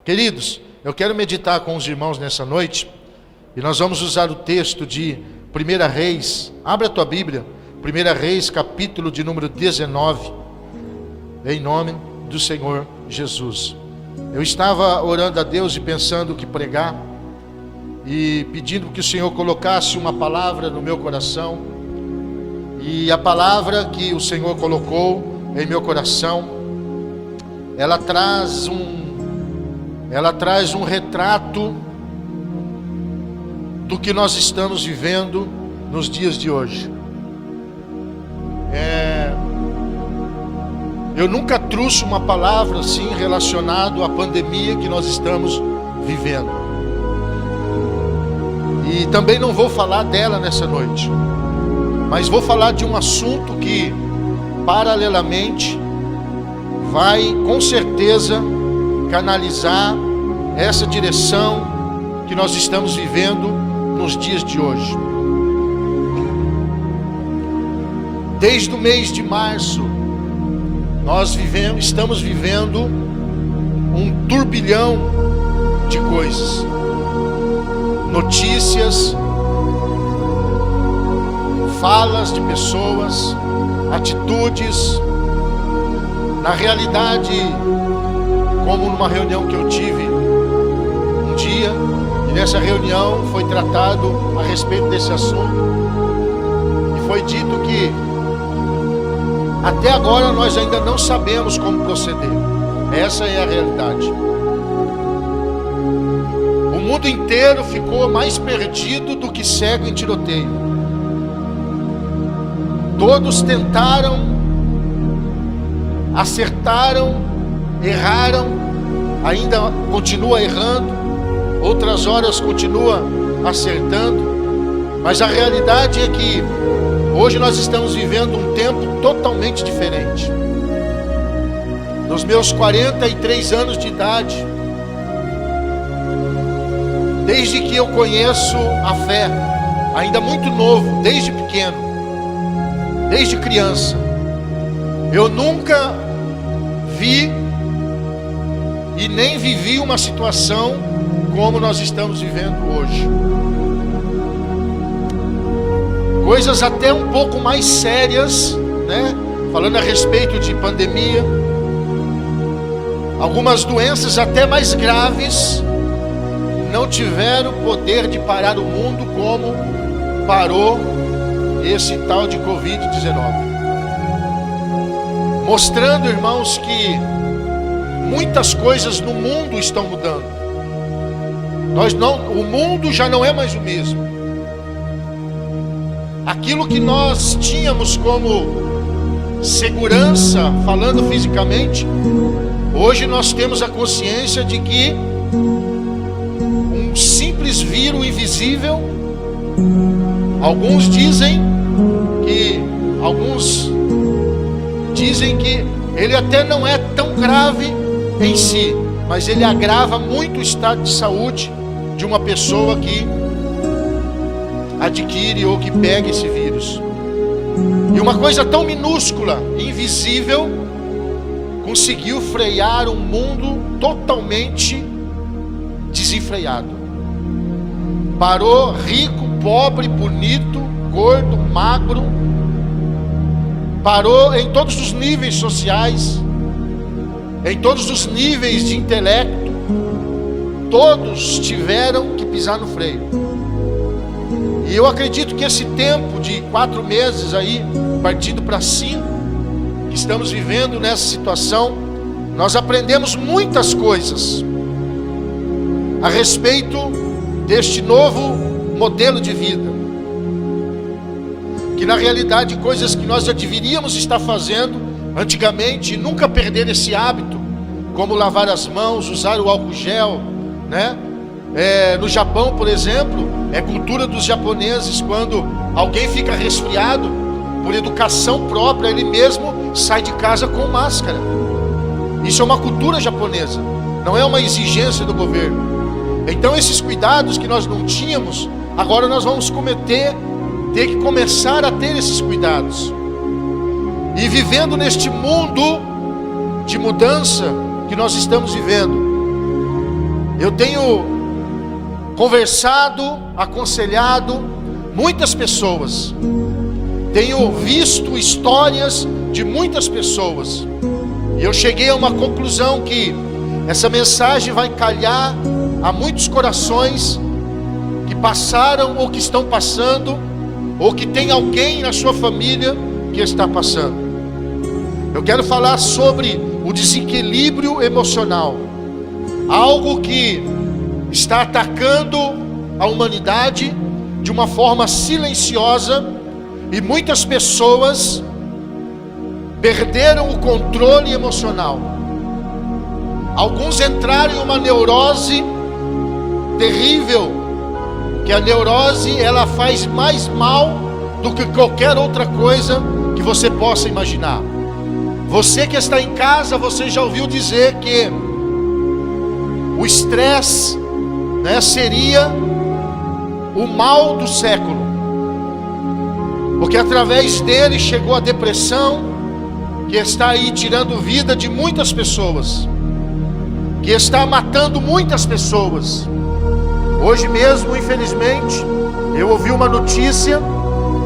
Queridos, eu quero meditar com os irmãos nessa noite, e nós vamos usar o texto de 1 Reis. Abre a tua Bíblia, 1 Reis, capítulo de número 19, em nome do Senhor Jesus. Eu estava orando a Deus e pensando o que pregar, e pedindo que o Senhor colocasse uma palavra no meu coração, e a palavra que o Senhor colocou em meu coração, ela traz um retrato do que nós estamos vivendo nos dias de hoje. Eu nunca trouxe uma palavra assim relacionada à pandemia que nós estamos vivendo. E também não vou falar dela nessa noite, mas vou falar de um assunto que, paralelamente, vai com certeza canalizar essa direção que nós estamos vivendo nos dias de hoje. Desde o mês de março, nós estamos vivendo um turbilhão de coisas, notícias, falas de pessoas, atitudes. Na realidade, como numa reunião que eu tive um dia, e nessa reunião foi tratado a respeito desse assunto, e foi dito que até agora nós ainda não sabemos como proceder. Essa é a realidade. O mundo inteiro ficou mais perdido do que cego em tiroteio. Todos tentaram, acertaram, erraram, ainda continua errando, outras horas continua acertando, mas a realidade é que hoje nós estamos vivendo um tempo totalmente diferente. Nos meus 43 anos de idade, desde que eu conheço a fé, ainda muito novo, desde pequeno, desde criança, eu nunca vi e nem vivi uma situação como nós estamos vivendo hoje. Coisas até um pouco mais sérias, né? Falando a respeito de pandemia, algumas doenças até mais graves não tiveram poder de parar o mundo como parou esse tal de Covid-19. Mostrando, irmãos, que muitas coisas no mundo estão mudando. O mundo já não é mais o mesmo. Aquilo que nós tínhamos como segurança, falando fisicamente, hoje nós temos a consciência de que um simples vírus invisível, alguns dizem que ele até não é tão grave em si, mas ele agrava muito o estado de saúde de uma pessoa que adquire ou que pega esse vírus. E uma coisa tão minúscula, invisível, conseguiu frear um mundo totalmente desenfreado. Parou rico, pobre, bonito, gordo, magro. Parou em todos os níveis sociais, em todos os níveis de intelecto. Todos tiveram que pisar no freio. E eu acredito que esse tempo de 4 meses aí, partindo para 5, que estamos vivendo nessa situação, nós aprendemos muitas coisas a respeito deste novo modelo de vida, que na realidade coisas que nós já deveríamos estar fazendo antigamente e nunca perder esse hábito, como lavar as mãos, usar o álcool gel, né? No Japão, por exemplo, é cultura dos japoneses, quando alguém fica resfriado, por educação própria, ele mesmo sai de casa com máscara. Isso é uma cultura japonesa, não é uma exigência do governo. Então esses cuidados que nós não tínhamos, agora nós vamos ter que começar a ter esses cuidados. E vivendo neste mundo de mudança que nós estamos vivendo, Eu tenho conversado, aconselhado muitas pessoas, tenho visto histórias de muitas pessoas, e eu cheguei a uma conclusão que essa mensagem vai calhar a muitos corações que passaram ou que estão passando, ou que tem alguém na sua família que está passando. Eu quero falar sobre o desequilíbrio emocional, algo que está atacando a humanidade de uma forma silenciosa, e muitas pessoas perderam o controle emocional. Alguns entraram em uma neurose terrível, que a neurose ela faz mais mal do que qualquer outra coisa que você possa imaginar. Você que está em casa, você já ouviu dizer que o estresse, né, seria o mal do século, porque através dele chegou a depressão, que está aí tirando vida de muitas pessoas, que está matando muitas pessoas. Hoje mesmo, infelizmente, eu ouvi uma notícia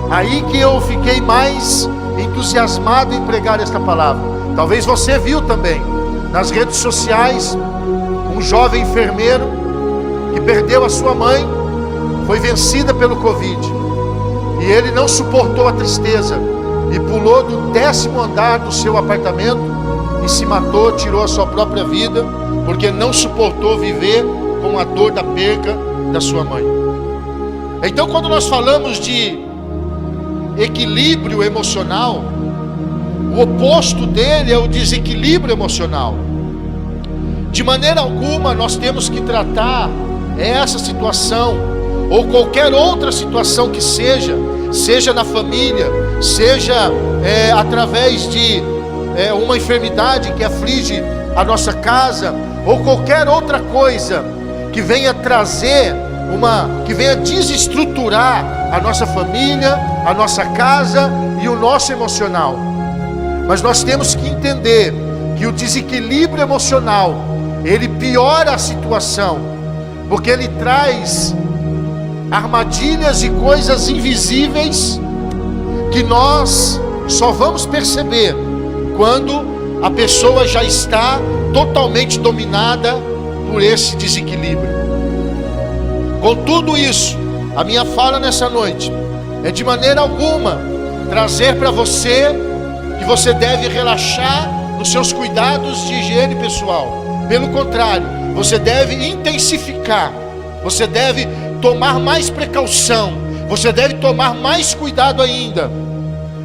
aí que eu fiquei mais entusiasmado em pregar esta palavra. Talvez você viu também nas redes sociais um jovem enfermeiro que perdeu a sua mãe, foi vencida pelo Covid, e ele não suportou a tristeza e pulou do 10º andar do seu apartamento e se matou, tirou a sua própria vida, porque não suportou viver com a dor da perca da sua mãe. Então, quando nós falamos de equilíbrio emocional, o oposto dele é o desequilíbrio emocional. De maneira alguma nós temos que tratar essa situação, ou qualquer outra situação que seja na família, seja através de uma enfermidade que aflige a nossa casa, ou qualquer outra coisa que venha trazer que venha desestruturar a nossa família, a nossa casa e o nosso emocional. Mas nós temos que entender que o desequilíbrio emocional, ele piora a situação, porque ele traz armadilhas e coisas invisíveis que nós só vamos perceber quando a pessoa já está totalmente dominada por esse desequilíbrio. Com tudo isso, a minha fala nessa noite é de maneira alguma trazer para você que você deve relaxar nos seus cuidados de higiene pessoal. Pelo contrário, você deve intensificar, você deve tomar mais precaução, você deve tomar mais cuidado ainda,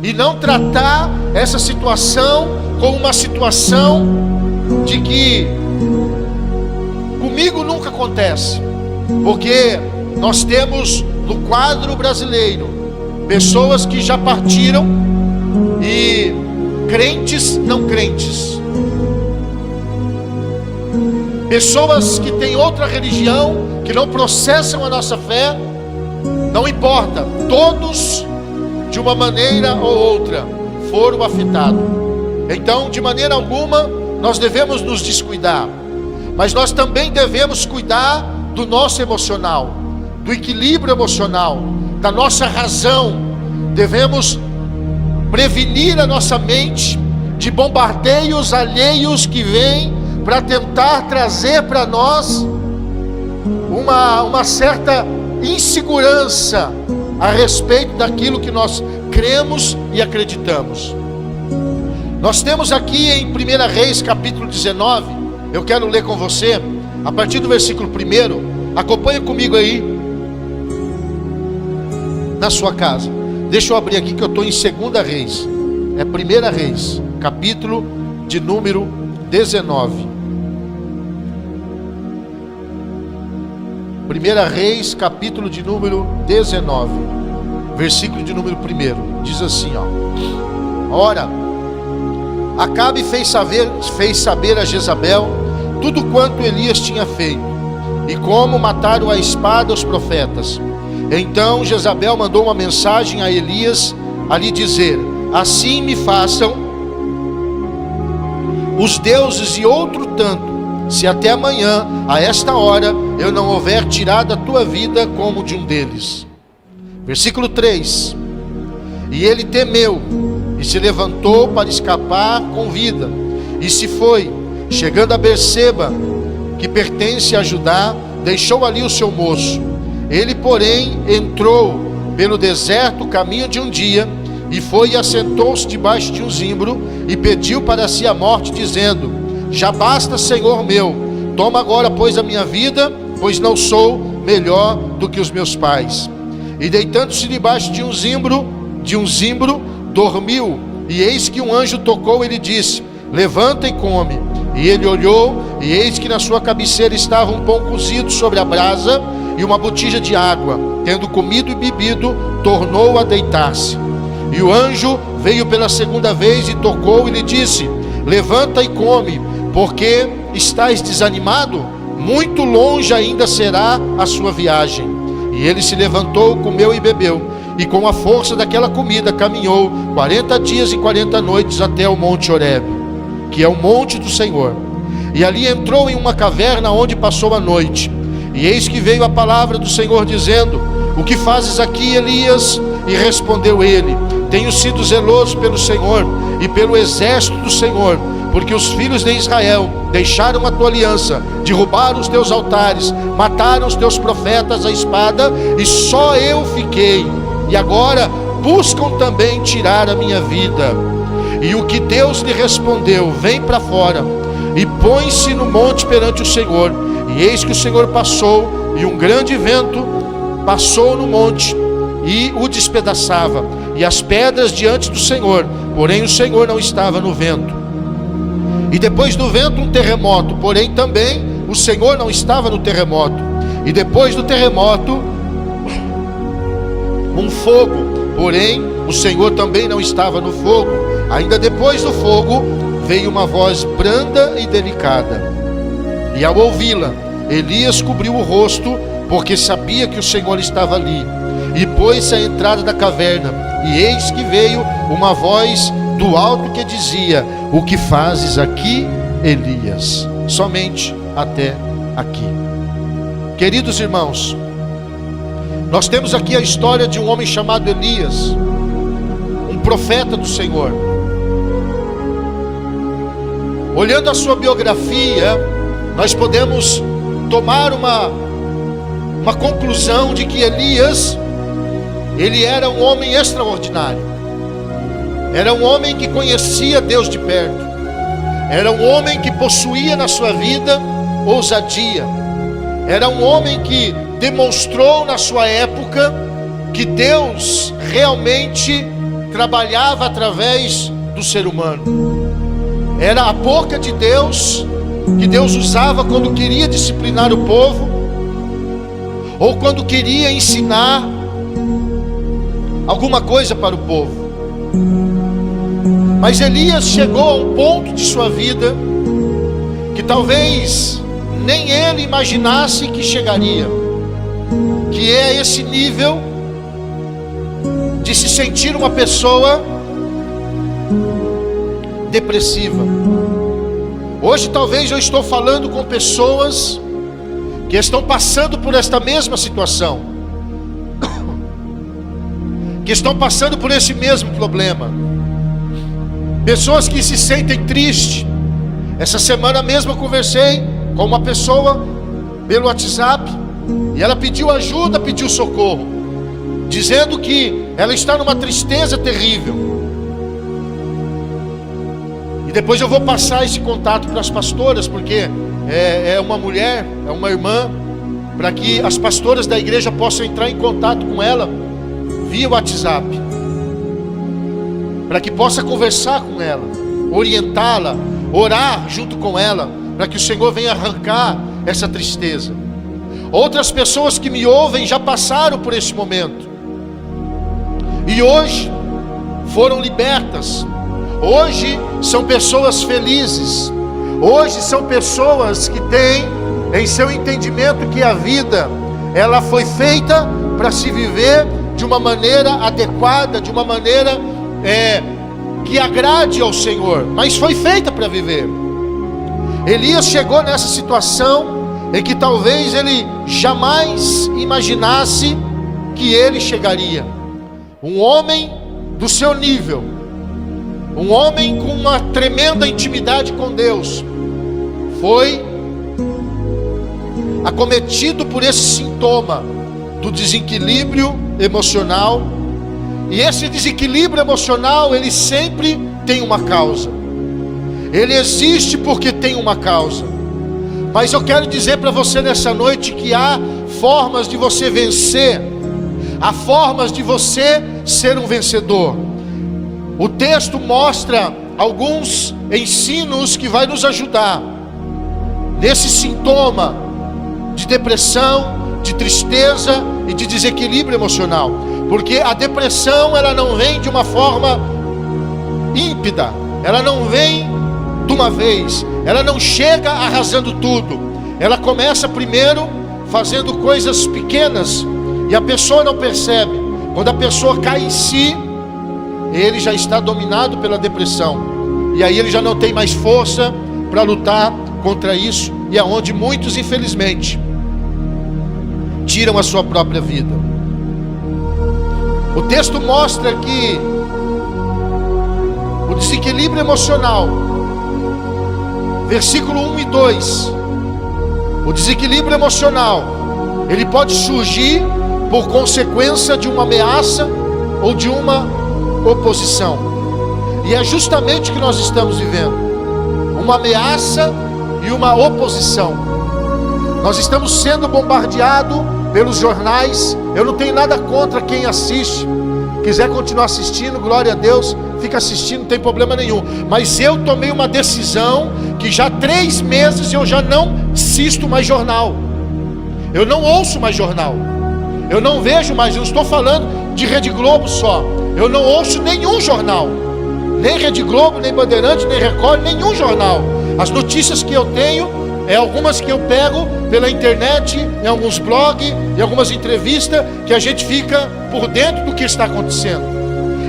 e não tratar essa situação como uma situação de que comigo nunca acontece, porque nós temos no quadro brasileiro pessoas que já partiram, e crentes não crentes, pessoas que têm outra religião, que não processam a nossa fé. Não importa, todos de uma maneira ou outra foram afetados. Então, de maneira alguma nós devemos nos descuidar, mas nós também devemos cuidar do nosso emocional, do equilíbrio emocional, da nossa razão. Devemos prevenir a nossa mente de bombardeios alheios que vêm para tentar trazer para nós uma certa insegurança a respeito daquilo que nós cremos e acreditamos. Nós temos aqui em 1 Reis capítulo 19, eu quero ler com você, a partir do versículo 1, acompanha comigo aí, na sua casa. Deixa eu abrir aqui que eu estou em 2 Reis, é 1 Reis, capítulo de número 19. 1 Reis, capítulo de número 19, versículo de número 1, diz assim, ó: Ora, Acabe fez saber a Jezabel tudo quanto Elias tinha feito, e como mataram a espada os profetas. Então Jezabel mandou uma mensagem a Elias a lhe dizer: assim me façam os deuses e outro tanto, se até amanhã, a esta hora, eu não houver tirado a tua vida como de um deles. Versículo 3. E ele temeu, e se levantou para escapar com vida, e se foi, chegando a Berseba, que pertence a Judá, deixou ali o seu moço. Ele, porém, entrou pelo deserto o caminho de um dia, e foi e assentou-se debaixo de um zimbro, e pediu para si a morte, dizendo: já basta, Senhor meu, toma agora, pois, a minha vida, pois não sou melhor do que os meus pais. E deitando-se debaixo de um zimbro, dormiu. E eis que um anjo tocou e lhe disse: levanta e come. E ele olhou, e eis que na sua cabeceira estava um pão cozido sobre a brasa e uma botija de água. Tendo comido e bebido, tornou a deitar-se. E o anjo veio pela segunda vez e tocou e lhe disse: levanta e come, porque estás desanimado? Muito longe ainda será a sua viagem. E ele se levantou, comeu e bebeu, e com a força daquela comida caminhou 40 dias e 40 noites até o monte Horebe, que é o monte do Senhor. E ali entrou em uma caverna onde passou a noite. E eis que veio a palavra do Senhor dizendo: o que fazes aqui, Elias? E respondeu ele: tenho sido zeloso pelo Senhor e pelo exército do Senhor, porque os filhos de Israel deixaram a tua aliança, derrubaram os teus altares, mataram os teus profetas à espada, e só eu fiquei, e agora buscam também tirar a minha vida. E o que Deus lhe respondeu: vem para fora e põe-se no monte perante o Senhor. E eis que o Senhor passou, e um grande vento passou no monte e o despedaçava, e as pedras diante do Senhor, porém o Senhor não estava no vento. E depois do vento um terremoto, porém também o Senhor não estava no terremoto. E depois do terremoto um fogo, porém o Senhor também não estava no fogo. Ainda depois do fogo veio uma voz branda e delicada, e ao ouvi-la, Elias cobriu o rosto, porque sabia que o Senhor estava ali, e pôs-se à entrada da caverna. E eis que veio uma voz do alto que dizia: o que fazes aqui, Elias? Somente até aqui. Queridos irmãos, nós temos aqui a história de um homem chamado Elias, um profeta do Senhor. Olhando a sua biografia, nós podemos tomar uma conclusão de que Elias, ele era um homem extraordinário. Era um homem que conhecia Deus de perto. Era um homem que possuía na sua vida ousadia. Era um homem que demonstrou na sua época que Deus realmente trabalhava através do ser humano. Era a boca de Deus que Deus usava quando queria disciplinar o povo, ou quando queria ensinar alguma coisa para o povo. Mas Elias chegou a um ponto de sua vida que talvez nem ele imaginasse que chegaria, que é esse nível de se sentir uma pessoa depressiva. Hoje talvez eu estou falando com pessoas que estão passando por esta mesma situação, que estão passando por esse mesmo problema. Pessoas que se sentem tristes. Essa semana mesmo eu conversei com uma pessoa pelo WhatsApp, e ela pediu ajuda, pediu socorro, dizendo que ela está numa tristeza terrível. E depois eu vou passar esse contato para as pastoras, porque é uma mulher, é uma irmã, para que as pastoras da igreja possam entrar em contato com ela via WhatsApp, para que possa conversar com ela, orientá-la, orar junto com ela, para que o Senhor venha arrancar essa tristeza. Outras pessoas que me ouvem já passaram por esse momento, e hoje foram libertas. Hoje são pessoas felizes. Hoje são pessoas que têm em seu entendimento que a vida, ela foi feita para se viver de uma maneira adequada, de uma maneira que agrade ao Senhor, mas foi feita para viver. Elias chegou nessa situação em que talvez ele jamais imaginasse que ele chegaria. Um homem do seu nível, um homem com uma tremenda intimidade com Deus, foi acometido por esse sintoma do desequilíbrio emocional. E esse desequilíbrio emocional, ele sempre tem uma causa. Ele existe porque tem uma causa. Mas eu quero dizer para você nessa noite que há formas de você vencer, há formas de você ser um vencedor. O texto mostra alguns ensinos que vai nos ajudar nesse sintoma de depressão, de tristeza e de desequilíbrio emocional. Porque a depressão, ela não vem de uma forma ímpida, ela não vem de uma vez, ela não chega arrasando tudo. Ela começa primeiro fazendo coisas pequenas e a pessoa não percebe. Quando a pessoa cai em si, ele já está dominado pela depressão, e aí ele já não tem mais força para lutar contra isso, e é onde muitos, infelizmente, tiram a sua própria vida. O texto mostra que o desequilíbrio emocional, versículo 1 e 2, o desequilíbrio emocional, ele pode surgir por consequência de uma ameaça ou de uma oposição. E é justamente o que nós estamos vivendo, uma ameaça e uma oposição. Nós estamos sendo bombardeados pelos jornais. Eu não tenho nada contra quem assiste. Quiser continuar assistindo, glória a Deus, fica assistindo, não tem problema nenhum. Mas eu tomei uma decisão que já há 3 meses eu já não assisto mais jornal. Eu não ouço mais jornal. Eu não vejo mais, eu não estou falando de Rede Globo só. Eu não ouço nenhum jornal. Nem Rede Globo, nem Bandeirante, nem Record, nenhum jornal. As notícias que eu tenho é algumas que eu pego pela internet, em alguns blogs, em algumas entrevistas, que a gente fica por dentro do que está acontecendo.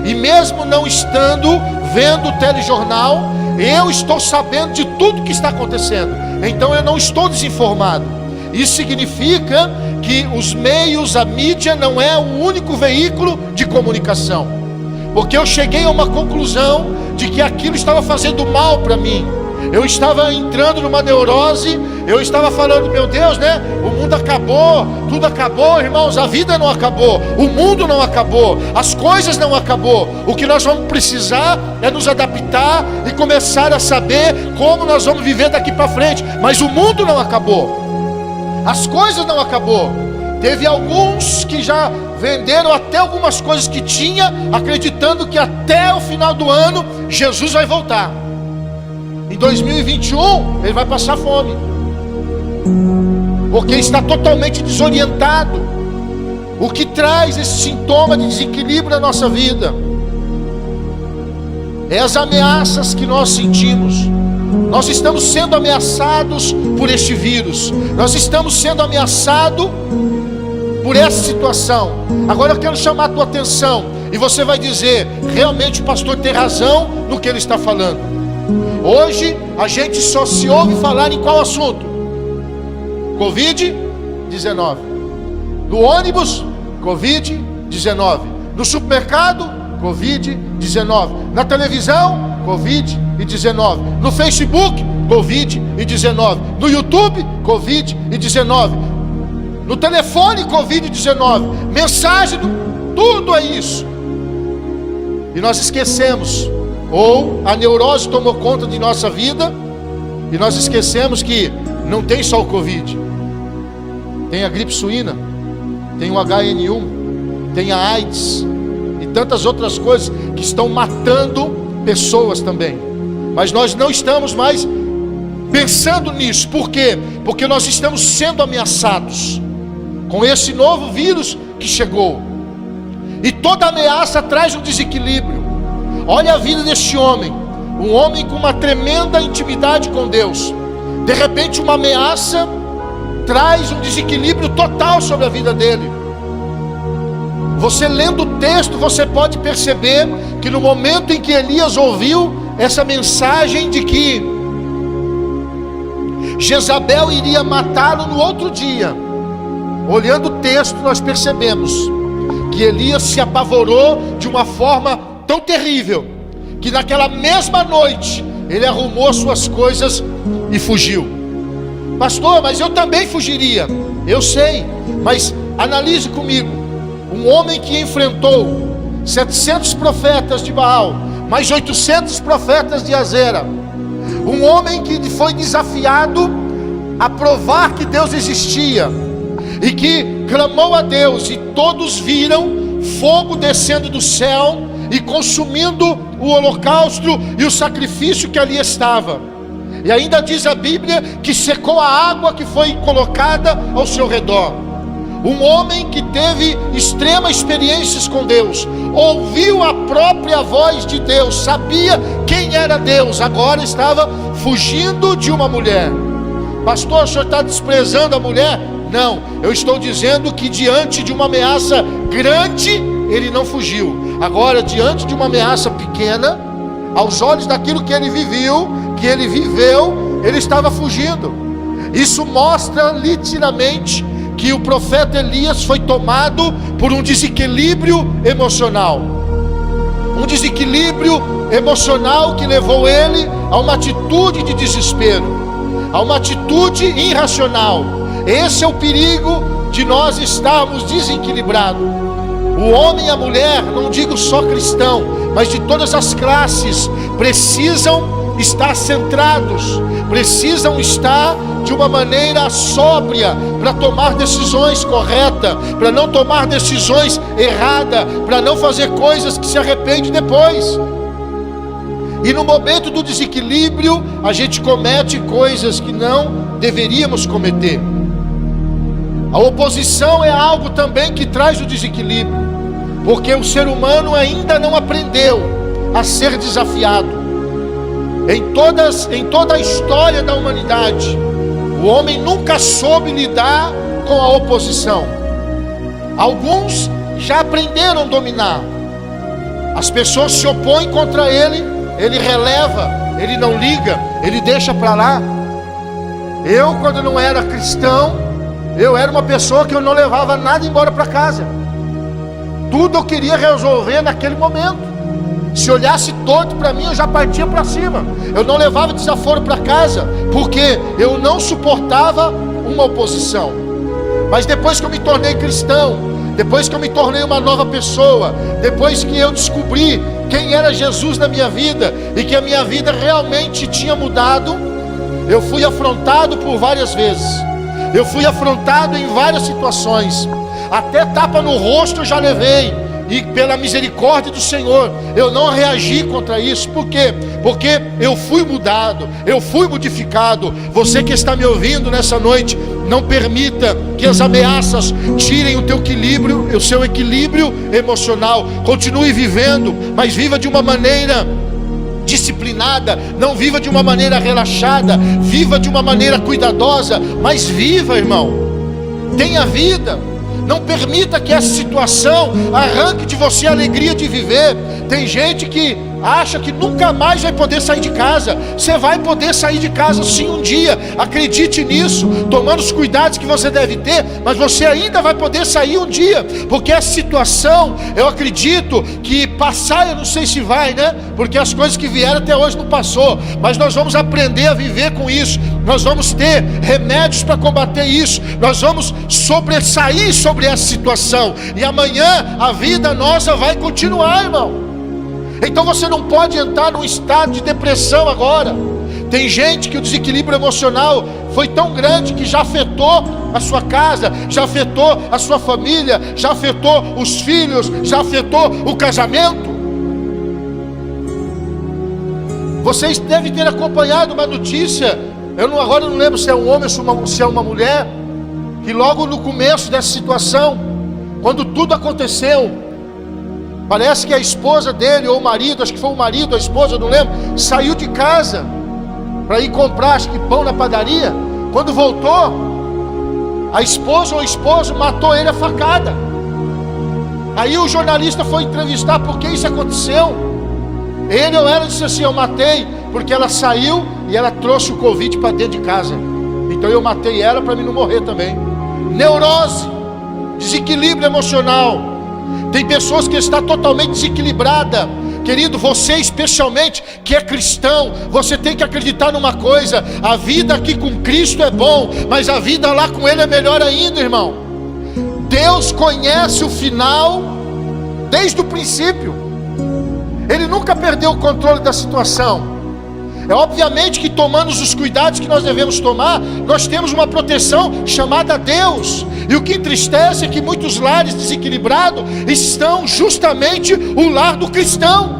E mesmo não estando vendo o telejornal, eu estou sabendo de tudo que está acontecendo. Então eu não estou desinformado. Isso significa que os meios, a mídia não é o único veículo de comunicação. Porque eu cheguei a uma conclusão de que aquilo estava fazendo mal para mim. Eu estava entrando numa neurose, eu estava falando, meu Deus, né? O mundo acabou, tudo acabou, irmãos, a vida não acabou, o mundo não acabou, as coisas não acabou. O que nós vamos precisar é nos adaptar e começar a saber como nós vamos viver daqui para frente. Mas o mundo não acabou, as coisas não acabou. Teve alguns que já venderam até algumas coisas que tinha, acreditando que até o final do ano Jesus vai voltar. Em 2021 ele vai passar fome, porque está totalmente desorientado. O que traz esse sintoma de desequilíbrio na nossa vida é as ameaças que nós sentimos. Nós estamos sendo ameaçados por este vírus, nós estamos sendo ameaçados por essa situação. Agora eu quero chamar a tua atenção, e você vai dizer, realmente o pastor tem razão no que ele está falando. Hoje a gente só se ouve falar em qual assunto? Covid-19. No ônibus, Covid-19. No supermercado, Covid-19. Na televisão, Covid-19. No Facebook, Covid-19. No YouTube, Covid-19. No telefone, Covid-19. Mensagem, tudo é isso. E nós esquecemos, ou a neurose tomou conta de nossa vida, e nós esquecemos que não tem só o Covid. Tem a gripe suína, tem o HN1, tem a AIDS e tantas outras coisas que estão matando pessoas também. Mas nós não estamos mais pensando nisso. Por quê? Porque nós estamos sendo ameaçados com esse novo vírus que chegou. E toda ameaça traz um desequilíbrio. Olha a vida deste homem, um homem com uma tremenda intimidade com Deus. De repente uma ameaça traz um desequilíbrio total sobre a vida dele. Você lendo o texto, você pode perceber que no momento em que Elias ouviu essa mensagem de que Jezabel iria matá-lo no outro dia. Olhando o texto, nós percebemos que Elias se apavorou de uma forma tão terrível, que naquela mesma noite, ele arrumou suas coisas e fugiu. Pastor, mas eu também fugiria. Eu sei, mas analise comigo. Um homem que enfrentou 700 profetas de Baal, mais 800 profetas de Azera. Um homem que foi desafiado a provar que Deus existia, e que clamou a Deus, e todos viram fogo descendo do céu e consumindo o holocausto e o sacrifício que ali estava. E ainda diz a Bíblia que secou a água que foi colocada ao seu redor. Um homem que teve extremas experiências com Deus, ouviu a própria voz de Deus, sabia quem era Deus, agora estava fugindo de uma mulher. Pastor, o senhor está desprezando a mulher? Não, eu estou dizendo que diante de uma ameaça grande, ele não fugiu. Agora, diante de uma ameaça pequena, aos olhos daquilo que ele viveu, ele estava fugindo. Isso mostra nitidamente que o profeta Elias foi tomado por um desequilíbrio emocional. Um desequilíbrio emocional que levou ele a uma atitude de desespero, a uma atitude irracional. Esse é o perigo de nós estarmos desequilibrados. O homem e a mulher, não digo só cristão, mas de todas as classes, precisam estar centrados, precisam estar de uma maneira sóbria, para tomar decisões corretas, para não tomar decisões erradas, para não fazer coisas que se arrepende depois. E no momento do desequilíbrio, a gente comete coisas que não deveríamos cometer. A oposição é algo também que traz o desequilíbrio, porque o ser humano ainda não aprendeu a ser desafiado. Em toda a história da humanidade, o homem nunca soube lidar com a oposição. Alguns já aprenderam a dominar. As pessoas se opõem contra ele, ele releva, ele não liga, ele deixa para lá. Eu, quando não era cristão, eu era uma pessoa que eu não levava nada embora para casa. Tudo eu queria resolver naquele momento. Se olhasse torto para mim, eu já partia para cima. Eu não levava desaforo para casa, porque eu não suportava uma oposição. Mas depois que eu me tornei cristão, depois que eu me tornei uma nova pessoa, depois que eu descobri quem era Jesus na minha vida, e que a minha vida realmente tinha mudado, eu fui afrontado por várias vezes. Eu fui afrontado em várias situações. Até tapa no rosto eu já levei. E pela misericórdia do Senhor, eu não reagi contra isso. Por quê? Porque eu fui mudado, eu fui modificado. Você que está me ouvindo nessa noite, não permita que as ameaças tirem o teu equilíbrio, o seu equilíbrio emocional. Continue vivendo, mas viva de uma maneira disciplinada, não viva de uma maneira relaxada, viva de uma maneira cuidadosa, mas viva, irmão. Tenha vida. Não permita que essa situação arranque de você a alegria de viver. Tem gente que acha que nunca mais vai poder sair de casa. Você vai poder sair de casa sim um dia. Acredite nisso, tomando os cuidados que você deve ter. Mas você ainda vai poder sair um dia. Porque essa situação, eu acredito que passar, eu não sei se vai, né? Porque as coisas que vieram até hoje não passou. Mas nós vamos aprender a viver com isso. Nós vamos ter remédios para combater isso. Nós vamos sobressair sobre essa situação. E amanhã a vida nossa vai continuar, irmão. Então você não pode entrar num estado de depressão agora. Tem gente que o desequilíbrio emocional foi tão grande que já afetou a sua casa, já afetou a sua família, já afetou os filhos, já afetou o casamento. Vocês devem ter acompanhado uma notícia, agora não lembro se é um homem ou se é uma mulher, que logo no começo dessa situação, quando tudo aconteceu, parece que a esposa dele, ou o marido, acho que foi o marido, a esposa, não lembro, saiu de casa para ir comprar, acho que pão na padaria. Quando voltou, a esposa ou o esposo matou ele a facada. Aí o jornalista foi entrevistar por que isso aconteceu. Ele ou ela disse assim: eu matei porque ela saiu e ela trouxe o Covid para dentro de casa. então eu matei ela para mim não morrer também. Neurose, desequilíbrio emocional. Tem pessoas que estão totalmente desequilibradas. Querido, você especialmente que é cristão, você tem que acreditar numa coisa: a vida aqui com Cristo é bom, mas a vida lá com Ele é melhor ainda, irmão. Deus conhece o final desde o princípio. Ele nunca perdeu o controle da situação. É obviamente que, tomando os cuidados que nós devemos tomar, nós temos uma proteção chamada Deus. E o que entristece é que muitos lares desequilibrados estão justamente o lar do cristão.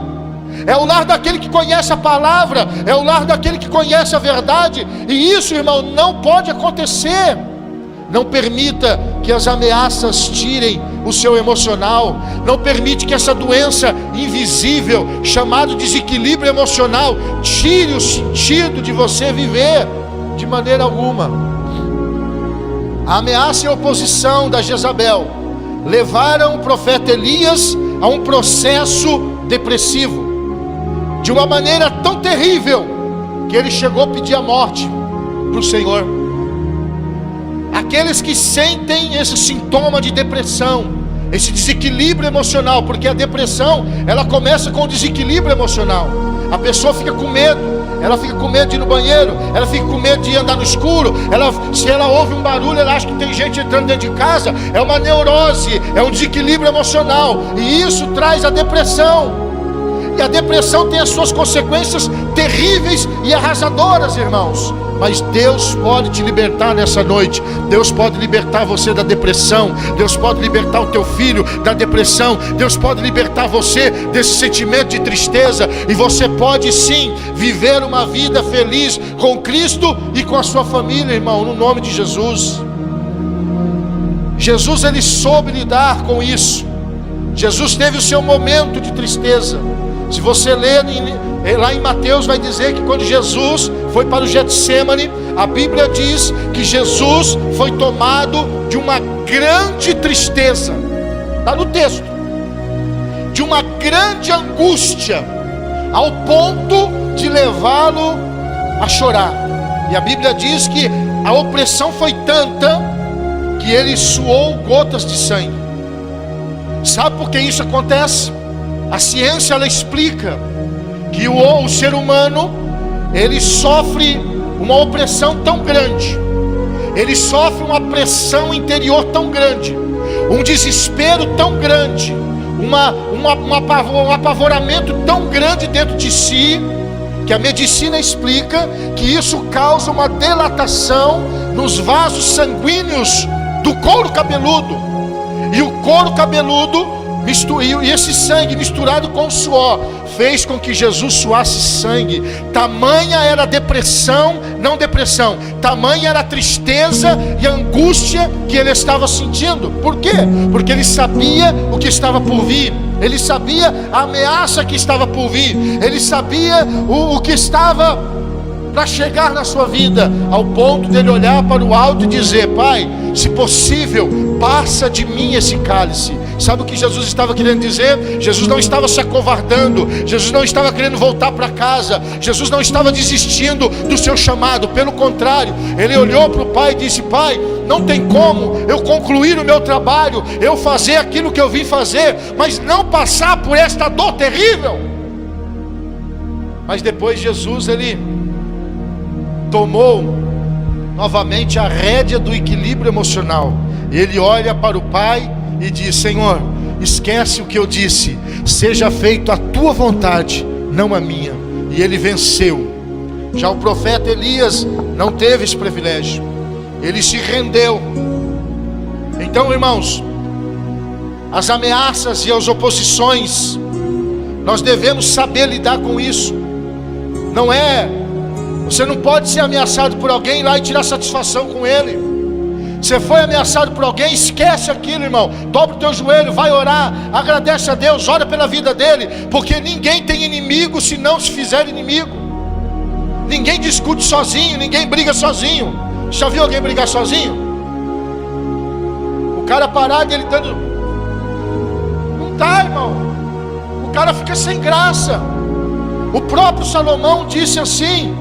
É o lar daquele que conhece a palavra, é o lar daquele que conhece a verdade. E isso, irmão, não pode acontecer. Não permita que as ameaças tirem o seu emocional. Não permite que essa doença invisível, chamado desequilíbrio emocional, tire o sentido de você viver de maneira alguma. A ameaça e a oposição da Jezabel levaram o profeta Elias a um processo depressivo, de uma maneira tão terrível, que ele chegou a pedir a morte para o Senhor. Aqueles que sentem esse sintoma de depressão, esse desequilíbrio emocional, porque a depressão, ela começa com o desequilíbrio emocional. A pessoa fica com medo, ela fica com medo de ir no banheiro, ela fica com medo de andar no escuro, se ela ouve um barulho, ela acha que tem gente entrando dentro de casa. É uma neurose, é um desequilíbrio emocional, e isso traz a depressão. E a depressão tem as suas consequências terríveis e arrasadoras, irmãos. Mas Deus pode te libertar nessa noite. Deus pode libertar você da depressão. Deus pode libertar o teu filho da depressão. Deus pode libertar você desse sentimento de tristeza. E você pode sim viver uma vida feliz com Cristo e com a sua família, irmão, no nome de Jesus. Jesus, ele soube lidar com isso. Jesus teve o seu momento de tristeza. Se você ler lá em Mateus, vai dizer que quando Jesus foi para o Getsêmani, a Bíblia diz que Jesus foi tomado de uma grande tristeza. Está no texto. De uma grande angústia, ao ponto de levá-lo a chorar. E a Bíblia diz que a opressão foi tanta que ele suou gotas de sangue. Sabe por que isso acontece? A ciência, ela explica que o ser humano, ele sofre uma opressão tão grande, ele sofre uma pressão interior tão grande, um desespero tão grande, um apavoramento tão grande dentro de si, que a medicina explica que isso causa uma dilatação nos vasos sanguíneos do couro cabeludo. E o couro cabeludo e esse sangue misturado com o suor fez com que Jesus suasse sangue. Tamanha era a depressão, não depressão, tamanha era a tristeza e a angústia que ele estava sentindo. Por quê? Porque ele sabia o que estava por vir. Ele sabia a ameaça que estava por vir. Ele sabia o que estava para chegar na sua vida, ao ponto dele olhar para o alto e dizer: Pai, se possível, passa de mim esse cálice. Sabe o que Jesus estava querendo dizer? Jesus não estava se acovardando, Jesus não estava querendo voltar para casa, Jesus não estava desistindo do seu chamado. Pelo contrário, ele olhou para o Pai e disse: Pai, não tem como eu concluir o meu trabalho, eu fazer aquilo que eu vim fazer, mas não passar por esta dor terrível. Mas depois Jesus, ele tomou novamente a rédea do equilíbrio emocional. Ele olha para o Pai e diz: Senhor, esquece o que eu disse, seja feita a tua vontade, não a minha. E ele venceu. Já o profeta Elias não teve esse privilégio, ele se rendeu. Então, irmãos, as ameaças e as oposições, nós devemos saber lidar com isso. Você não pode ser ameaçado por alguém e ir lá e tirar satisfação com ele. Você foi ameaçado por alguém, esquece aquilo, irmão. Dobra o teu joelho, vai orar, agradece a Deus, ora pela vida dele, porque ninguém tem inimigo se não se fizer inimigo. Ninguém discute sozinho, ninguém briga sozinho. Já viu alguém brigar sozinho? O cara parado, ele dando... Não dá, irmão. O cara fica sem graça. O próprio Salomão disse assim,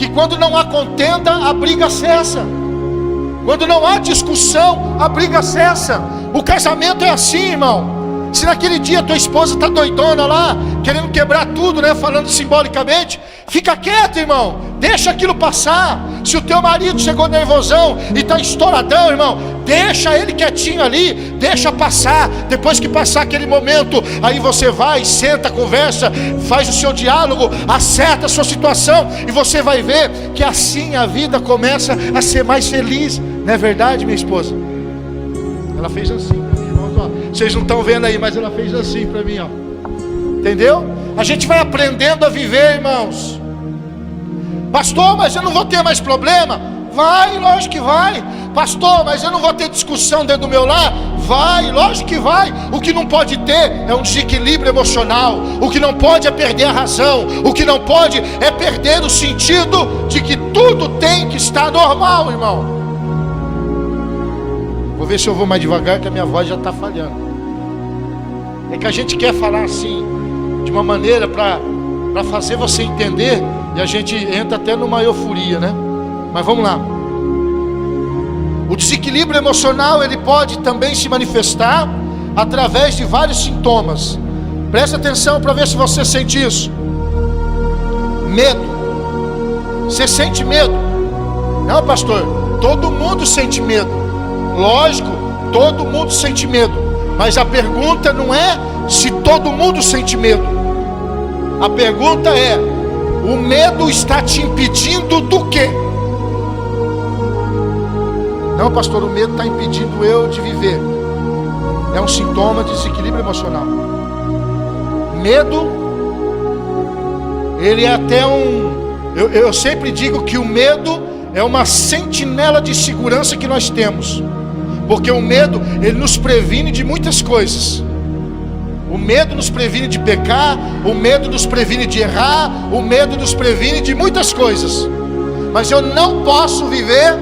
que quando não há contenda, a briga cessa. Quando não há discussão, a briga cessa. O casamento é assim, irmão. Se naquele dia tua esposa está doidona lá, querendo quebrar tudo, né? Falando simbolicamente, fica quieto, irmão. Deixa aquilo passar. Se o teu marido chegou nervosão e está estouradão, irmão, deixa ele quietinho ali, deixa passar. Depois que passar aquele momento, aí você vai, senta, conversa, faz o seu diálogo, acerta a sua situação, e você vai ver que assim a vida começa a ser mais feliz. Não é verdade, minha esposa? Ela fez assim para mim, irmãos, ó. Vocês não estão vendo aí, mas ela fez assim para mim, ó. Entendeu? A gente vai aprendendo a viver, irmãos. Pastor, mas eu não vou ter mais problema? Vai, lógico que vai. Pastor, mas eu não vou ter discussão dentro do meu lar? Vai, lógico que vai. O que não pode ter é um desequilíbrio emocional. O que não pode é perder a razão. O que não pode é perder o sentido de que tudo tem que estar normal, irmão. Vou ver se eu vou mais devagar, que a minha voz já está falhando. É que a gente quer falar assim, de uma maneira para fazer você entender, e a gente entra até numa euforia, né? Mas vamos lá. O desequilíbrio emocional, ele pode também se manifestar através de vários sintomas. Presta atenção para ver se você sente isso. Medo. Você sente medo? Não, pastor, todo mundo sente medo. Lógico, todo mundo sente medo. Mas a pergunta não é se todo mundo sente medo. A pergunta é: o medo está te impedindo do quê? Não, pastor, o medo está impedindo eu de viver. É um sintoma de desequilíbrio emocional. Medo, ele é até eu sempre digo que o medo é uma sentinela de segurança que nós temos. Porque o medo, ele nos previne de muitas coisas. O medo nos previne de pecar, o medo nos previne de errar, o medo nos previne de muitas coisas. Mas eu não posso viver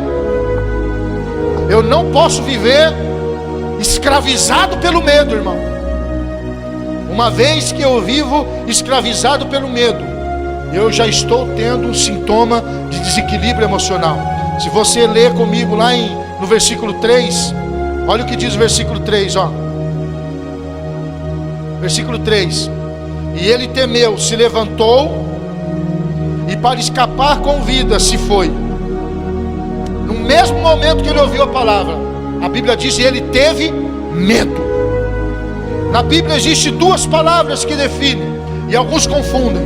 escravizado pelo medo, irmão. Uma vez que eu vivo escravizado pelo medo, eu já estou tendo um sintoma de desequilíbrio emocional. Se você ler comigo lá no versículo 3, olha o que diz o versículo 3, ó. Versículo 3: e ele temeu, se levantou, e para escapar com vida se foi. No mesmo momento que ele ouviu a palavra, a Bíblia diz que ele teve medo. Na Bíblia existem duas palavras que definem, e alguns confundem: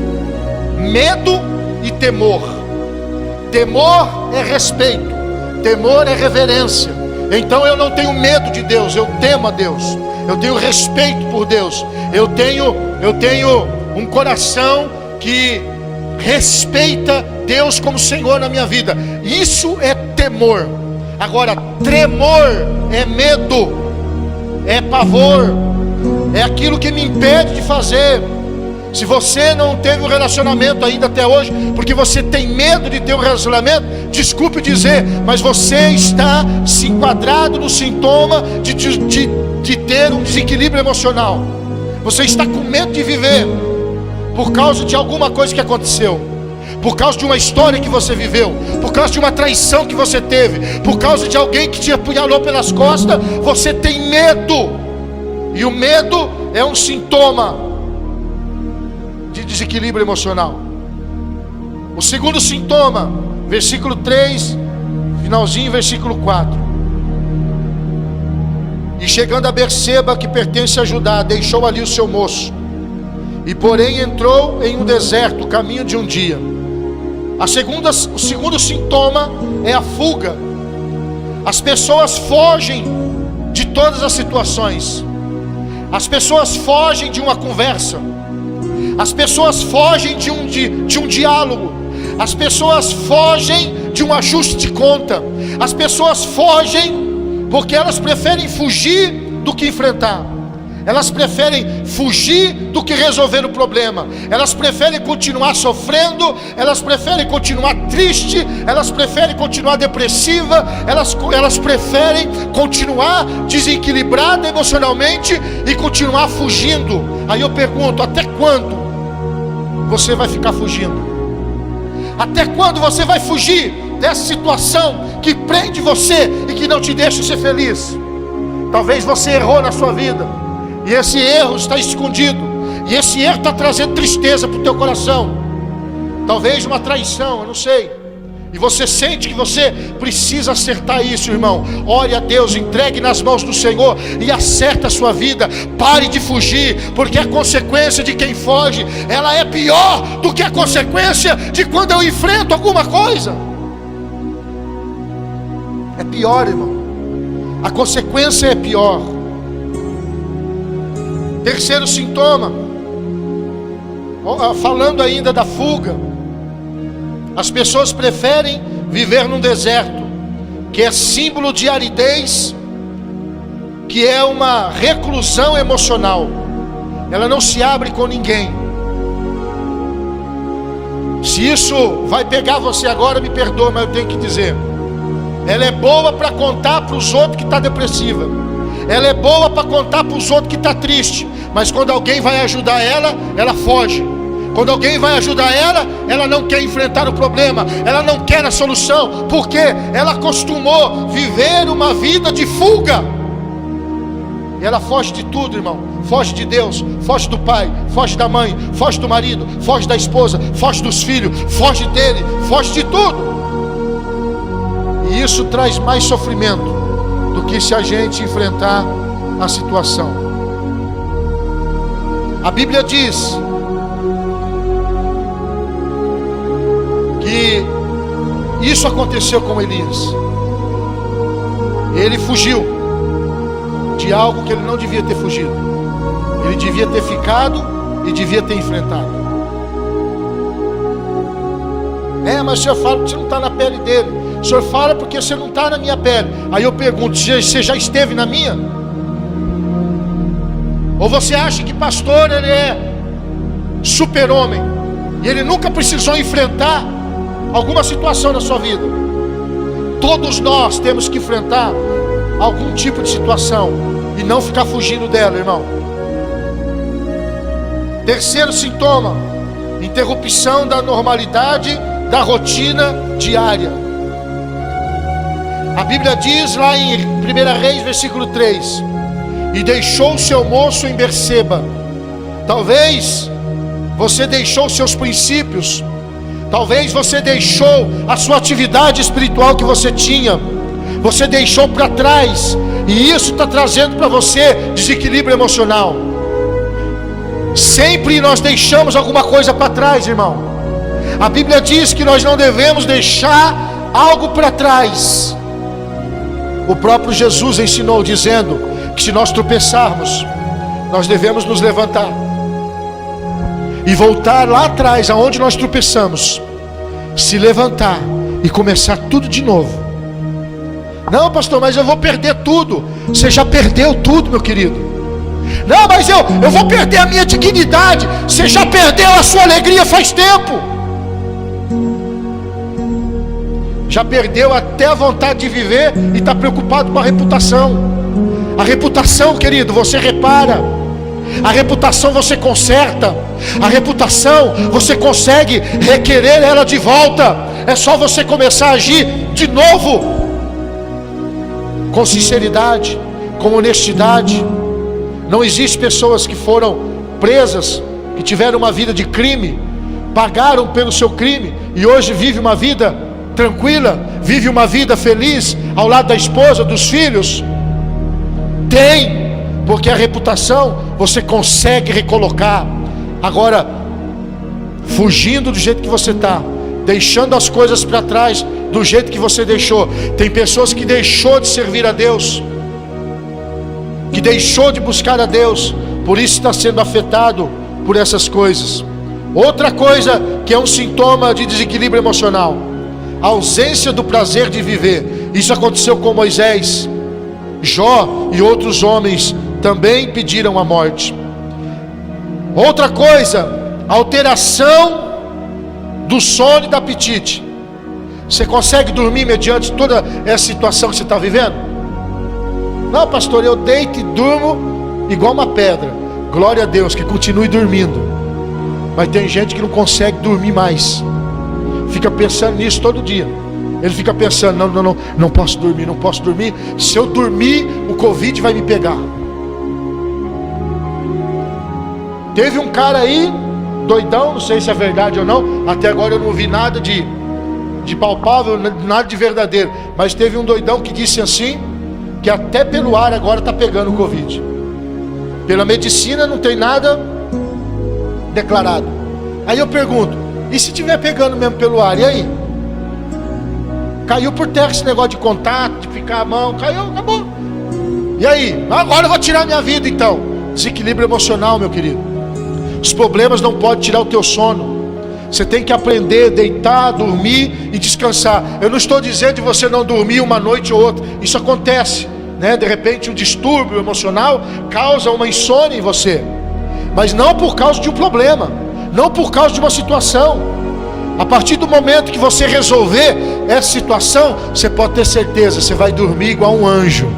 medo e temor. Temor é respeito, temor é reverência. Então eu não tenho medo de Deus, eu temo a Deus. Eu tenho respeito por Deus. Eu tenho um coração que respeita Deus como Senhor na minha vida. Isso é temor. Agora, tremor é medo, é pavor, é aquilo que me impede de fazer. Se você não teve um relacionamento ainda até hoje, porque você tem medo de ter um relacionamento, desculpe dizer, mas você está se enquadrado no sintoma de ter um desequilíbrio emocional. Você está com medo de viver por causa de alguma coisa que aconteceu, por causa de uma história que você viveu, por causa de uma traição que você teve, por causa de alguém que te apunhalou pelas costas. Você tem medo, e o medo é um sintoma de desequilíbrio emocional. O segundo sintoma, versículo 3, finalzinho, versículo 4: e chegando a Berseba, que pertence a Judá, deixou ali o seu moço, e porém entrou em um deserto, caminho de um dia. O segundo sintoma é a fuga. As pessoas fogem de todas as situações. As pessoas fogem de uma conversa. As pessoas fogem de um diálogo. As pessoas fogem de um ajuste de conta. As pessoas fogem porque elas preferem fugir do que enfrentar. Elas preferem fugir do que resolver o problema. Elas preferem continuar sofrendo. Elas preferem continuar triste. Elas preferem continuar depressiva. Elas preferem continuar desequilibrada emocionalmente e continuar fugindo. Aí eu pergunto: até quando você vai ficar fugindo? Até quando você vai fugir dessa situação que prende você e que não te deixa ser feliz? Talvez você errou na sua vida, e esse erro está escondido, e esse erro está trazendo tristeza para o teu coração. Talvez uma traição, eu não sei, e você sente que você precisa acertar isso, irmão. Ore a Deus, entregue nas mãos do Senhor e acerta a sua vida. Pare de fugir, porque a consequência de quem foge, ela é pior do que a consequência de quando eu enfrento alguma coisa. É pior, irmão. A consequência é pior. Terceiro sintoma, falando ainda da fuga, as pessoas preferem viver num deserto, que é símbolo de aridez, que é uma reclusão emocional. Ela não se abre com ninguém. Se isso vai pegar você agora, me perdoa, mas eu tenho que dizer. Ela é boa para contar para os outros que está depressiva. Ela é boa para contar para os outros que está triste. Mas quando alguém vai ajudar ela, ela foge. Quando alguém vai ajudar ela, ela não quer enfrentar o problema. Ela não quer a solução. Porque ela acostumou viver uma vida de fuga. E ela foge de tudo, irmão. Foge de Deus, foge do pai, foge da mãe, foge do marido, foge da esposa, foge dos filhos, foge dele, foge de tudo. E isso traz mais sofrimento do que se a gente enfrentar a situação. A Bíblia diz que isso aconteceu com Elias. Ele fugiu de algo que ele não devia ter fugido. Ele devia ter ficado e devia ter enfrentado. Mas o senhor fala porque você não está na pele dele. O senhor fala porque você não está na minha pele. Aí eu pergunto, você já esteve na minha? Ou você acha que pastor ele é super-homem e ele nunca precisou enfrentar alguma situação na sua vida? Todos nós temos que enfrentar algum tipo de situação e não ficar fugindo dela, irmão. Terceiro sintoma, interrupção da normalidade, da rotina diária. A Bíblia diz lá em 1 Reis, versículo 3: e deixou o seu moço em Berseba. Talvez você deixou seus princípios, talvez você deixou a sua atividade espiritual que você tinha, você deixou para trás, e isso está trazendo para você desequilíbrio emocional. Sempre nós deixamos alguma coisa para trás, irmão. A Bíblia diz que nós não devemos deixar algo para trás. O próprio Jesus ensinou dizendo que se nós tropeçarmos, nós devemos nos levantar e voltar lá atrás aonde nós tropeçamos, se levantar e começar tudo de novo. Não, pastor, mas eu vou perder tudo. Você já perdeu tudo, meu querido. Não, mas eu vou perder a minha dignidade. Você já perdeu a sua alegria faz tempo. Já perdeu até a vontade de viver e está preocupado com a reputação. A reputação, querido, você repara. A reputação você conserta. A reputação você consegue requerer ela de volta. É só você começar a agir de novo, com sinceridade, com honestidade. Não existe pessoas que foram presas, que tiveram uma vida de crime, pagaram pelo seu crime e hoje vive uma vida tranquila, vive uma vida feliz ao lado da esposa, dos filhos. Tem, porque a reputação você consegue recolocar. Agora, fugindo do jeito que você está, deixando as coisas para trás do jeito que você deixou. Tem pessoas que deixou de servir a Deus, que deixou de buscar a Deus, por isso está sendo afetado por essas coisas. Outra coisa que é um sintoma de desequilíbrio emocional: a ausência do prazer de viver. Isso aconteceu com Moisés. Jó e outros homens também pediram a morte. Outra coisa, alteração do sono e do apetite. Você consegue dormir mediante toda essa situação que você está vivendo? Não, pastor, eu deito e durmo igual uma pedra. Glória a Deus, que continue dormindo. Mas tem gente que não consegue dormir mais. fica pensando nisso todo dia. Ele fica pensando, não posso dormir. Se eu dormir, o Covid vai me pegar. Teve um cara aí, doidão, não sei se é verdade ou não, até agora eu não vi nada de palpável, nada de verdadeiro, mas teve um doidão que disse assim, que até pelo ar agora está pegando o Covid. Pela medicina não tem nada declarado. Aí eu pergunto, e se estiver pegando mesmo pelo ar, e aí? Caiu por terra esse negócio de contato, de ficar a mão, caiu, acabou. E aí? Agora eu vou tirar minha vida então. Desequilíbrio emocional, meu querido. Os problemas não podem tirar o teu sono. Você tem que aprender a deitar, dormir e descansar. Eu não estou dizendo de você não dormir uma noite ou outra. Isso acontece, né? De repente um distúrbio emocional causa uma insônia em você. Mas não por causa de um problema, não por causa de uma situação. A partir do momento que você resolver essa situação, você pode ter certeza, você vai dormir igual um anjo.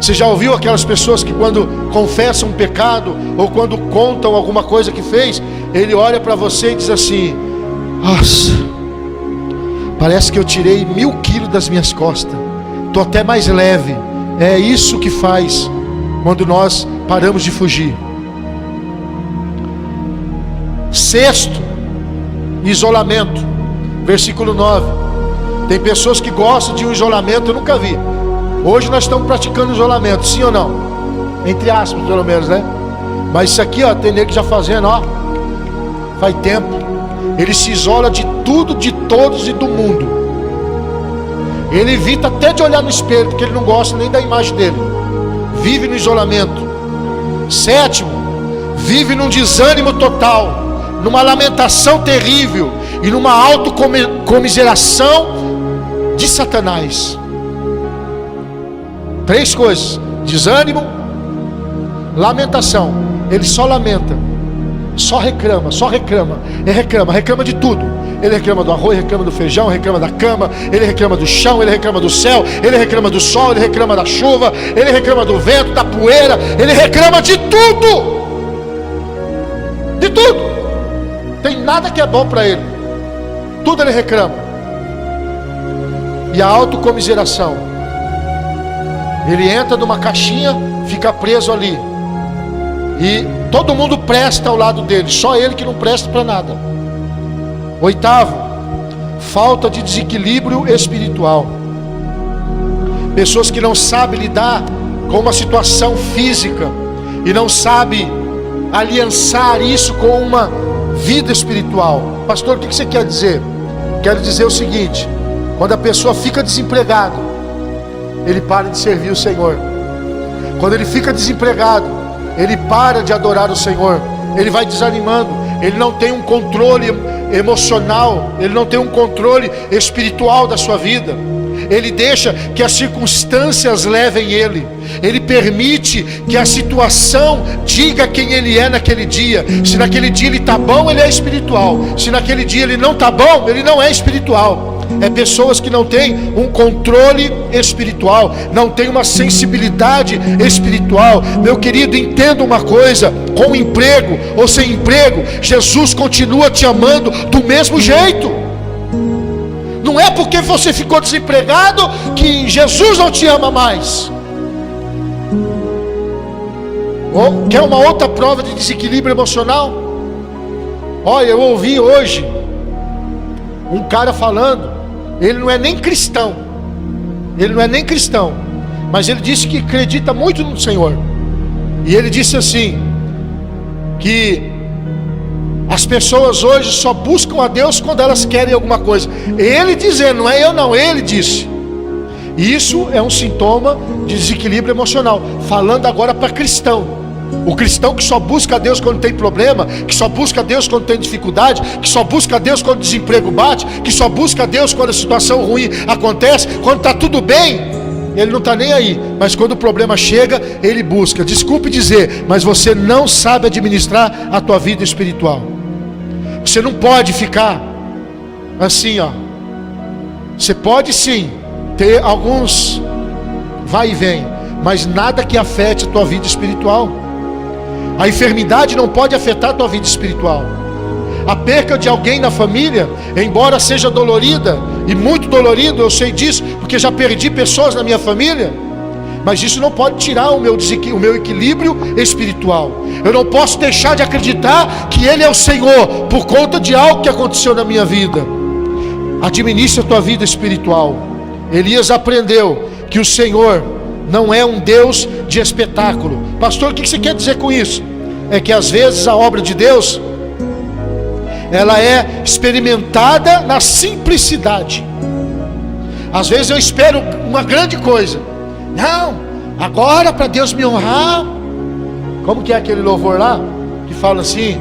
Você já ouviu aquelas pessoas que quando confessam um pecado, ou quando contam alguma coisa que fez, ele olha para você e diz assim: nossa, parece que eu tirei 1000 quilos das minhas costas, estou até mais leve. É isso que faz quando nós paramos de fugir. Sexto, isolamento. Versículo 9. Tem pessoas que gostam de um isolamento, eu nunca vi. Hoje nós estamos praticando isolamento, sim ou não? Entre aspas, pelo menos, né? Mas isso aqui, ó, tem nego já fazendo, ó, faz tempo. Ele se isola de tudo, de todos e do mundo. Ele evita até de olhar no espelho, porque ele não gosta nem da imagem dele. Vive no isolamento. Sétimo, vive num desânimo total, numa lamentação terrível e numa autocomiseração de Satanás. 3 coisas: desânimo, lamentação. Ele só lamenta, só reclama. Ele reclama de tudo. Ele reclama do arroz, reclama do feijão, reclama da cama, ele reclama do chão, ele reclama do céu, ele reclama do sol, ele reclama da chuva, ele reclama do vento, da poeira, ele reclama de tudo. De tudo. Tem nada que é bom para ele. Tudo ele reclama. E a autocomiseração. Ele entra numa caixinha, fica preso ali. E todo mundo presta ao lado dele, só ele que não presta para nada. 8º, falta de desequilíbrio espiritual. Pessoas que não sabem lidar com uma situação física e não sabem aliançar isso com uma vida espiritual. Pastor, o que você quer dizer? Quero dizer o seguinte: quando a pessoa fica desempregada, ele para de servir o Senhor. Quando ele fica desempregado, ele para de adorar o Senhor. Ele vai desanimando. Ele não tem um controle emocional, ele não tem um controle espiritual da sua vida. Ele deixa que as circunstâncias levem ele. Ele permite que a situação diga quem ele é naquele dia. Se naquele dia ele está bom, ele é espiritual. Se naquele dia ele não está bom, ele não é espiritual. É pessoas que não têm um controle espiritual, não têm uma sensibilidade espiritual. Meu querido, entenda uma coisa: com emprego ou sem emprego, Jesus continua te amando do mesmo jeito. Não é porque você ficou desempregado que Jesus não te ama mais. Ou quer uma outra prova de desequilíbrio emocional? Olha, eu ouvi hoje um cara falando. Ele não é nem cristão. Mas ele disse que acredita muito no Senhor. E ele disse assim, que as pessoas hoje só buscam a Deus quando elas querem alguma coisa. Ele dizendo, não é eu não, ele disse. Isso é um sintoma de desequilíbrio emocional. Falando agora para cristão. O cristão que só busca a Deus quando tem problema, que só busca a Deus quando tem dificuldade, que só busca a Deus quando o desemprego bate, que só busca a Deus quando a situação ruim acontece, quando está tudo bem, ele não está nem aí. Mas quando o problema chega, ele busca. Desculpe dizer, mas você não sabe administrar a tua vida espiritual. Você não pode ficar assim, ó. Você pode sim ter alguns vai e vem, mas nada que afete a tua vida espiritual. A enfermidade não pode afetar a tua vida espiritual. a perca de alguém na família, embora seja dolorida, e muito dolorido, eu sei disso, porque já perdi pessoas na minha família, mas isso não pode tirar o meu equilíbrio espiritual. Eu não posso deixar de acreditar que Ele é o Senhor, por conta de algo que aconteceu na minha vida. Administre a tua vida espiritual. Elias aprendeu que o Senhor não é um Deus de espetáculo. Pastor, o que você quer dizer com isso? É que às vezes a obra de Deus, ela é experimentada na simplicidade. Às vezes eu espero uma grande coisa. Não, agora para Deus me honrar. Como que é aquele louvor lá? Que fala assim,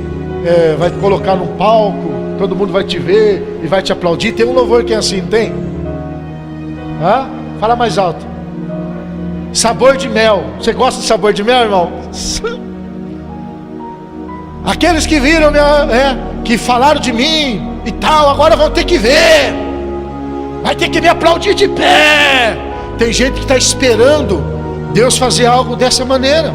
vai te colocar num palco, todo mundo vai te ver e vai te aplaudir. Tem um louvor que é assim, não tem? Fala mais alto. Sabor de mel. Você gosta de sabor de mel, irmão? Aqueles que viram, que falaram de mim e tal, agora vão ter que ver. Vai ter que me aplaudir de pé. Tem gente que está esperando Deus fazer algo dessa maneira,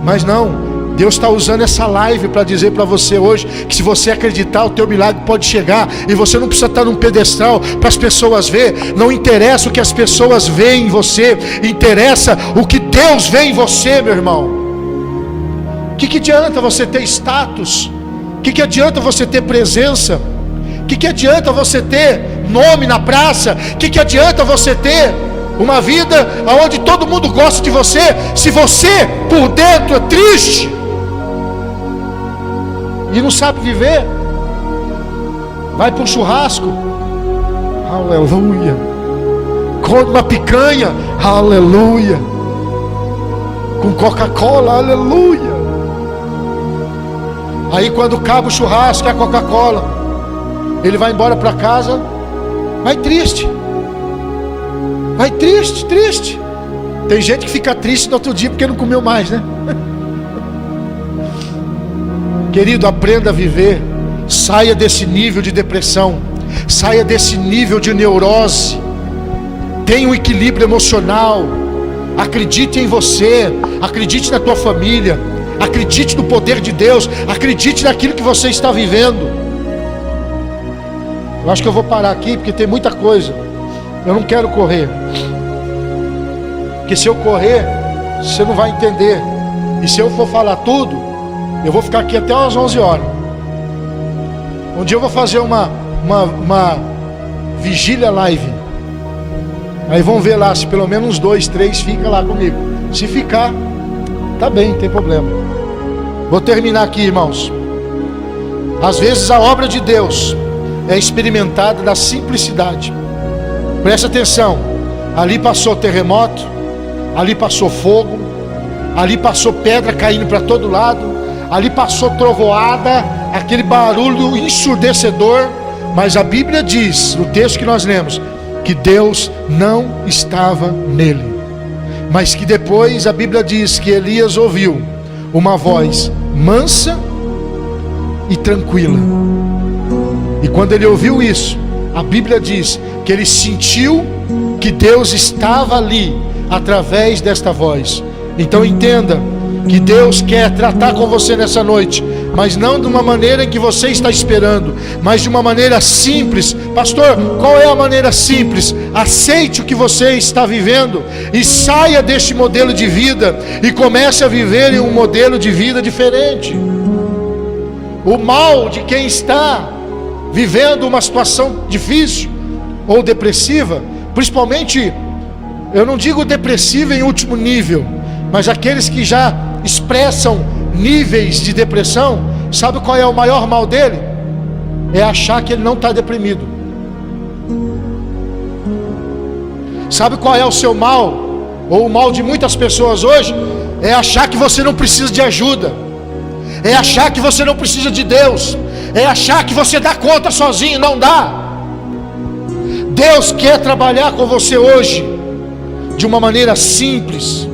mas não. Deus está usando essa live para dizer para você hoje que se você acreditar, o teu milagre pode chegar. E você não precisa estar num pedestal para as pessoas ver. Não interessa o que as pessoas veem em você, interessa o que Deus vê em você, meu irmão. O que adianta você ter status? O que adianta você ter presença? O que adianta você ter nome na praça? O que adianta você ter uma vida onde todo mundo gosta de você, se você por dentro é triste e não sabe viver? Vai para um churrasco, aleluia, come uma picanha, aleluia, com Coca-Cola, aleluia. Aí quando acaba o churrasco e a Coca-Cola, ele vai embora para casa, vai triste. Vai triste, triste. Tem gente que fica triste no outro dia porque não comeu mais, né? Querido, aprenda a viver. Saia desse nível de depressão. Saia desse nível de neurose. Tenha um equilíbrio emocional. Acredite em você. Acredite na tua família. Acredite no poder de Deus. Acredite naquilo que você está vivendo. Eu acho que eu vou parar aqui porque tem muita coisa. Eu não quero correr, porque se eu correr, você não vai entender. E se eu for falar tudo, eu vou ficar aqui até umas 11 horas. Um dia eu vou fazer uma vigília live. Aí vão ver lá, se pelo menos uns 2, 3 fica lá comigo. Se ficar, tá bem, não tem problema. Vou terminar aqui, irmãos. Às vezes a obra de Deus é experimentada na simplicidade. Preste atenção, ali passou terremoto, ali passou fogo, ali passou pedra caindo para todo lado, ali passou trovoada, aquele barulho ensurdecedor, mas a Bíblia diz, no texto que nós lemos, que Deus não estava nele, mas que depois a Bíblia diz que Elias ouviu uma voz mansa e tranquila, e quando ele ouviu isso, a Bíblia diz que ele sentiu que Deus estava ali através desta voz. Então entenda que Deus quer tratar com você nessa noite, mas não de uma maneira em que você está esperando, mas de uma maneira simples. Pastor, qual é a maneira simples? Aceite o que você está vivendo e saia deste modelo de vida e comece a viver em um modelo de vida diferente. O mal de quem está vivendo uma situação difícil ou depressiva, principalmente, eu não digo depressiva em último nível, mas aqueles que já expressam níveis de depressão, sabe qual é o maior mal dele? É achar que ele não está deprimido. Sabe qual é o seu mal, ou o mal de muitas pessoas hoje? É achar que você não precisa de ajuda, é achar que você não precisa de Deus, é achar que você dá conta sozinho. Não dá. Deus quer trabalhar com você hoje de uma maneira simples.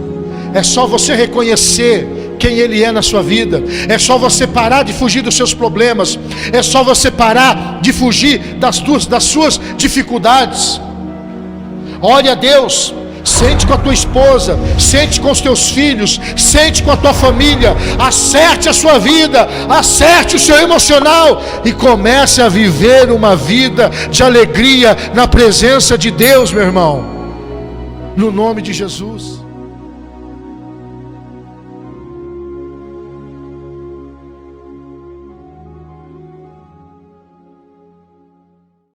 É só você reconhecer quem Ele é na sua vida. É só você parar de fugir dos seus problemas. É só você parar de fugir das suas dificuldades. Ore a Deus Sente com a tua esposa, sente com os teus filhos, sente com a tua família, acerte a sua vida, acerte o seu emocional e comece a viver uma vida de alegria na presença de Deus, meu irmão, no nome de Jesus.